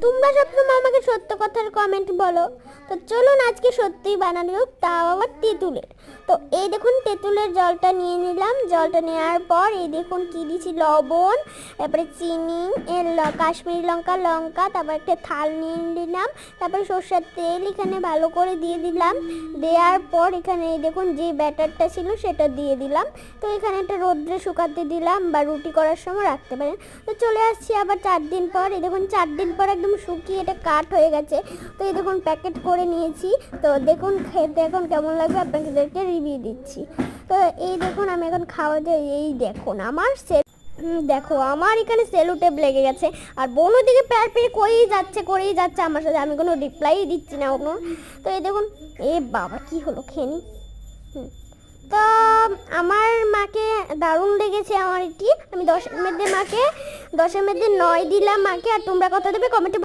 তোমরা সবসময় আমাকে সত্য কথার কমেন্ট বলো, তো চলুন আজকে সত্যিই বানানো হোক, তাও আবার তেঁতুলের। তো এই দেখুন তেঁতুলের জলটা নিয়ে নিলাম, জলটা নেওয়ার পর এই দেখুন কী দিয়েছি, লবণ, তারপরে চিনি, কাশ্মীরি লঙ্কা, তারপর একটা থাল নিয়ে নিলাম, তারপরে সর্ষের তেল এখানে ভালো করে দিয়ে দিলাম। দেওয়ার পর এখানে এই দেখুন যে ব্যাটারটা ছিল সেটা দিয়ে দিলাম। তো এখানে একটা রোদ্রে শুকাতে দিলাম, বা রুটি করার সময় রাখতে পারেন। তো চলে আসছি আবার 4 দিন পর। এই দেখুন 4 দিন পর একদম শুকিয়ে এটা কাঠ হয়ে গেছে। তো এই দেখুন প্যাকেট করে নিয়েছি। তো দেখুন খেতে এখন কেমন লাগবে আপনাদেরকে রিভিউ দিচ্ছি। তো এই দেখুন আমি এখন খাওয়া যাই। এই দেখুন আমার দেখো আমার এখানে সেলো টেপ লেগে গেছে, আর বোন ওদিকে প্যার পেয়ে করেই যাচ্ছে আমার সাথে, আমি কোনো রিপ্লাই দিচ্ছি না ওর। তো এই দেখুন, এ বাবা কি হলো, খেয়ে নি। তো আমার মাকে দারুণ লেগেছে আমার এটি। আমি 10-এর মধ্যে 9 দিলাম মাকে। আর তোমরা কত দেবে কমেন্টে